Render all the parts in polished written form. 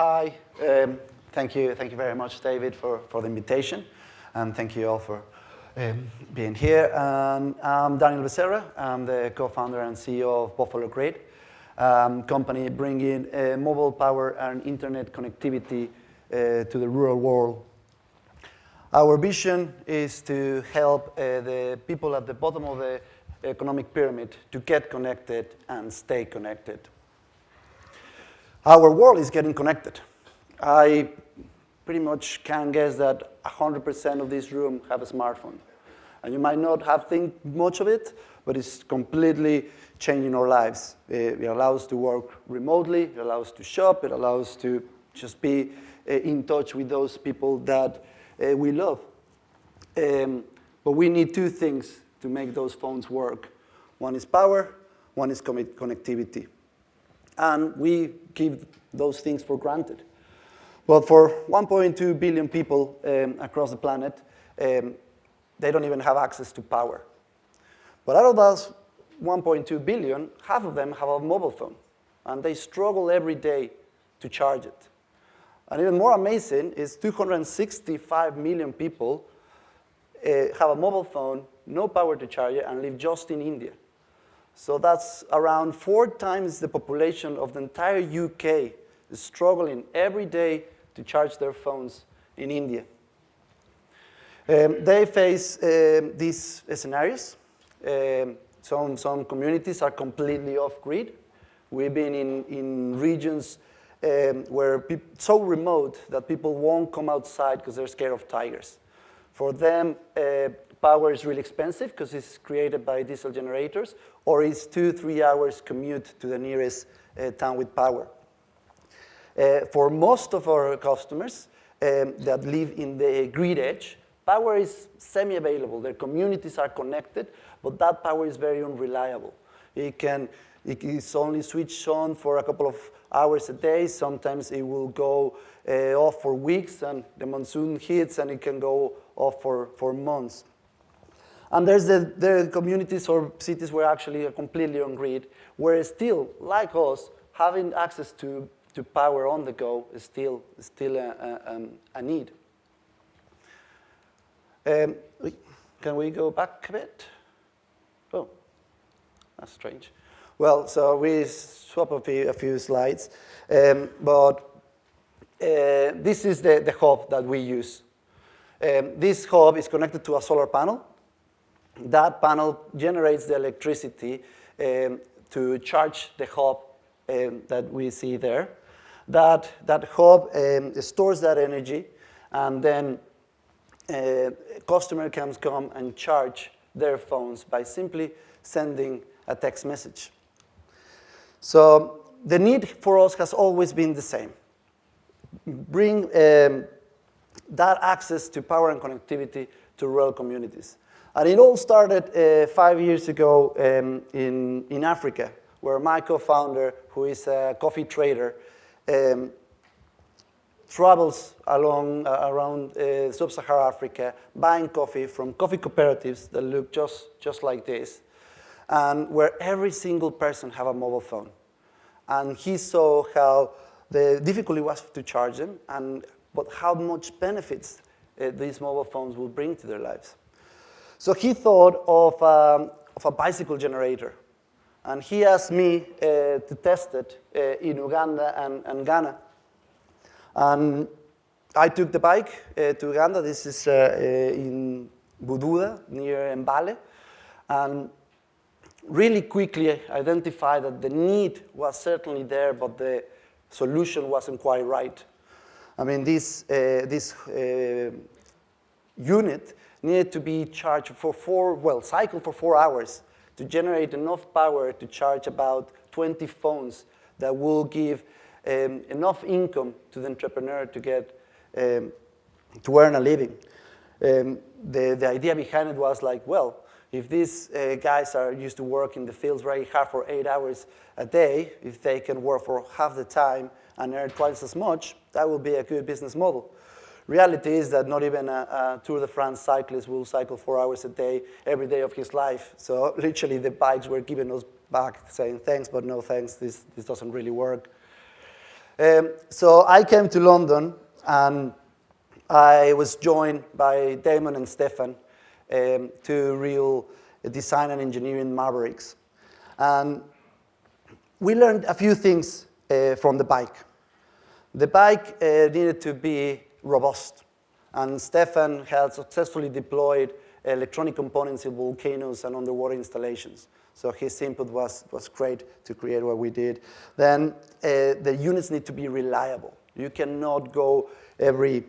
Hi. Thank you very much, David, for the invitation, and thank you all for being here. And I'm Daniel Becerra. I'm the co-founder and CEO of BuffaloGrid, company bringing mobile power and internet connectivity to the rural world. Our vision is to help the people at the bottom of the economic pyramid to get connected and stay connected. Our world is getting connected. I pretty much can guess that 100% of this room have a smartphone. And you might not have think much of it, but it's completely changing our lives. It allows us to work remotely, it allows us to shop, it allows us to just be in touch with those people that we love. But we need two things to make those phones work. One is power, one is connectivity. And we give those things for granted. But for 1.2 billion people across the planet, they don't even have access to power. But out of those 1.2 billion, half of them have a mobile phone. And they struggle every day to charge it. And even more amazing is 265 million people have a mobile phone, no power to charge it, and live just in India. So that's around 4 times the population of the entire UK is struggling every day to charge their phones in India. They face these scenarios. Some communities are completely off-grid. We've been in regions where so remote that people won't come outside because they're scared of tigers. For them, power is really expensive because it's created by diesel generators, or it's 2-3 hours commute to the nearest town with power. For most of our customers that live in the grid edge, power is semi-available. Their communities are connected, but that power is very unreliable. It is only switched on for a couple of hours a day. Sometimes it will go off for weeks, and the monsoon hits, and it can go off for months. And there's the communities or cities where actually are completely on grid, where still, like us, having access to power on the go is still a need. Can we go back a bit? Oh, that's strange. Well, so we swap a few slides, but this is the hub that we use. This hub is connected to a solar panel. That panel generates the electricity to charge the hub that we see there. That hub stores that energy, and then a customer can come and charge their phones by simply sending a text message. So the need for us has always been the same. Bring that access to power and connectivity to rural communities. And it all started 5 years ago in Africa, where my co-founder, who is a coffee trader, travels around sub-Saharan Africa, buying coffee from coffee cooperatives that look just like this, and where every single person have a mobile phone. And he saw how the difficulty was to charge them, but how much benefits these mobile phones will bring to their lives. So he thought of a bicycle generator. And he asked me to test it in Uganda and Ghana. And I took the bike to Uganda. This is in Bududa, near Mbale. And really quickly identified that the need was certainly there, but the solution wasn't quite right. I mean, this unit needed to be charged cycle for 4 hours to generate enough power to charge about 20 phones that will give enough income to the entrepreneur to get to earn a living. The idea behind it was like, well, if these guys are used to work in the fields very hard for 8 hours a day, if they can work for half the time and earn twice as much, that will be a good business model. Reality is that not even a Tour de France cyclist will cycle 4 hours a day every day of his life. So literally the bikes were giving us back saying, thanks, but no thanks, this doesn't really work. So I came to London, and I was joined by Damon and Stefan, two real design and engineering mavericks. And we learned a few things from the bike. The bike needed to be robust, and Stefan had successfully deployed electronic components in volcanoes and underwater installations. So his input was great to create what we did. Then the units need to be reliable. You cannot go every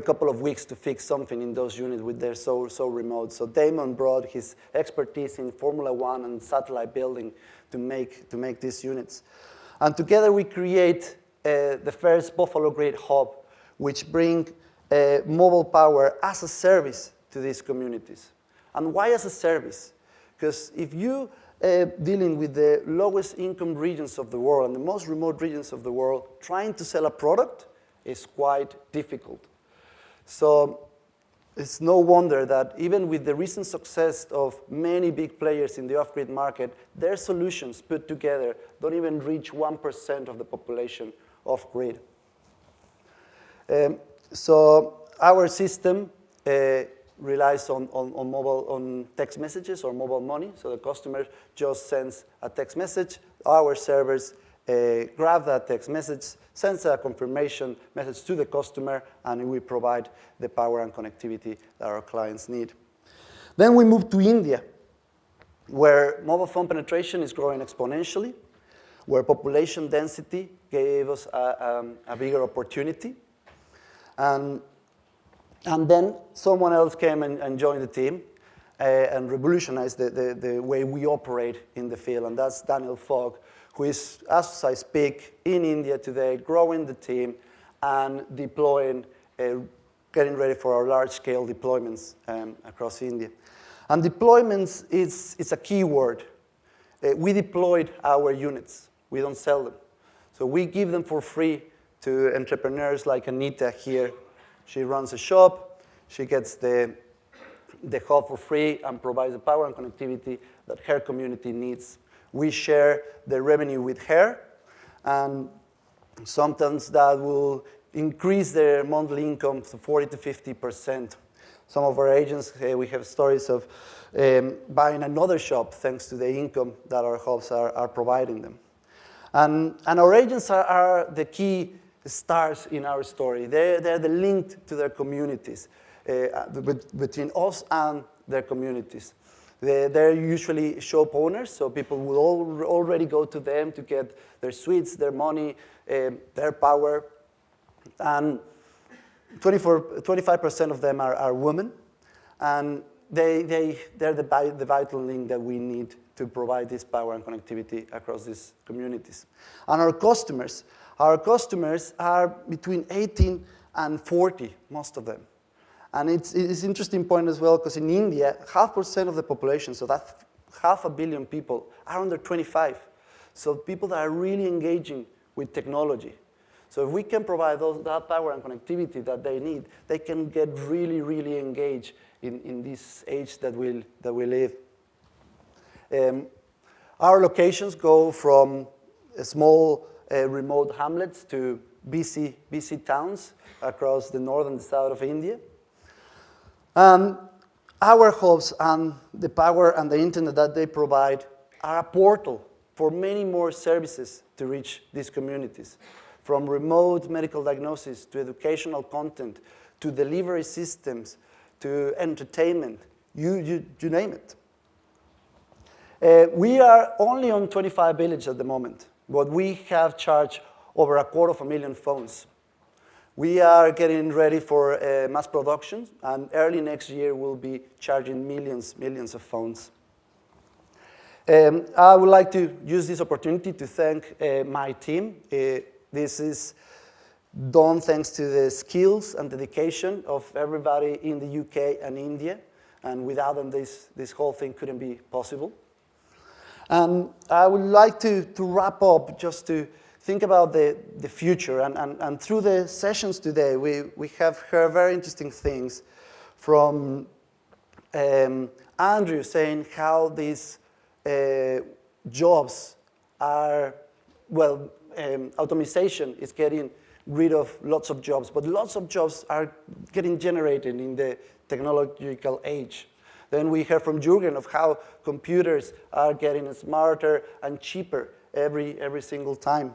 couple of weeks to fix something in those units with they're so remote. So Damon brought his expertise in Formula One and satellite building to make these units. And together we create the first BuffaloGrid hub, which bring mobile power as a service to these communities. And why as a service? Because if you dealing with the lowest income regions of the world and the most remote regions of the world, trying to sell a product is quite difficult. So it's no wonder that even with the recent success of many big players in the off-grid market, their solutions put together don't even reach 1% of the population off-grid. So our system relies on text messages or mobile money. So the customer just sends a text message. Our servers grab that text message, sends a confirmation message to the customer, and we provide the power and connectivity that our clients need. Then we move to India, where mobile phone penetration is growing exponentially, where population density gave us a bigger opportunity. And then someone else came and joined the team and revolutionized the way we operate in the field, and that's Daniel Fogg, who is, as I speak, in India today, growing the team and deploying, getting ready for our large-scale deployments across India. And deployments is a key word. We deployed our units. We don't sell them. So we give them for free to entrepreneurs like Anita here. She runs a shop. She gets the hub for free and provides the power and connectivity that her community needs. We share the revenue with her, and sometimes that will increase their monthly income to 40 to 50%. Some of our agents, we have stories of buying another shop thanks to the income that our hubs are providing them. And our agents are the key stars in our story. They're the link to their communities, between us and their communities. They're usually shop owners, so people will already go to them to get their suites, their money, their power. And 25% of them are women, and they're the vital link that we need to provide this power and connectivity across these communities. And our customers are between 18 and 40, most of them. And it's an interesting point as well, because in India, 0.5% of the population, so that's 500 million people, are under 25. So people that are really engaging with technology. So if we can provide that power and connectivity that they need, they can get really, really engaged in this age that we live. Our locations go from small remote hamlets to busy towns across the north and the south of India. Our hubs and the power and the internet that they provide are a portal for many more services to reach these communities, from remote medical diagnosis to educational content to delivery systems to entertainment, you name it. We are only on 25 villages at the moment, but we have charged over 250,000 phones. We are getting ready for mass production, and early next year we'll be charging millions of phones. I would like to use this opportunity to thank my team. This is done thanks to the skills and dedication of everybody in the UK and India, and without them this whole thing couldn't be possible. And I would like to wrap up just to think about the future, and through the sessions today, we have heard very interesting things from Andrew saying how these jobs are, well, automation is getting rid of lots of jobs, but lots of jobs are getting generated in the technological age. Then we heard from Jürgen of how computers are getting smarter and cheaper every single time.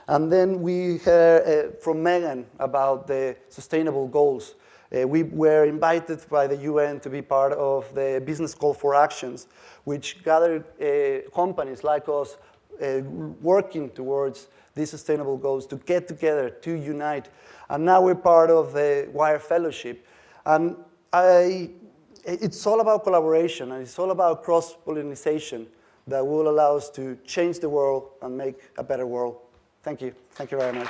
And then we heard from Megan about the sustainable goals. We were invited by the UN to be part of the Business Call for Actions, which gathered companies like us working towards these sustainable goals to get together, to unite. And now we're part of the WIRE Fellowship. And it's all about collaboration, and it's all about cross-pollination that will allow us to change the world and make a better world. Thank you. Thank you very much.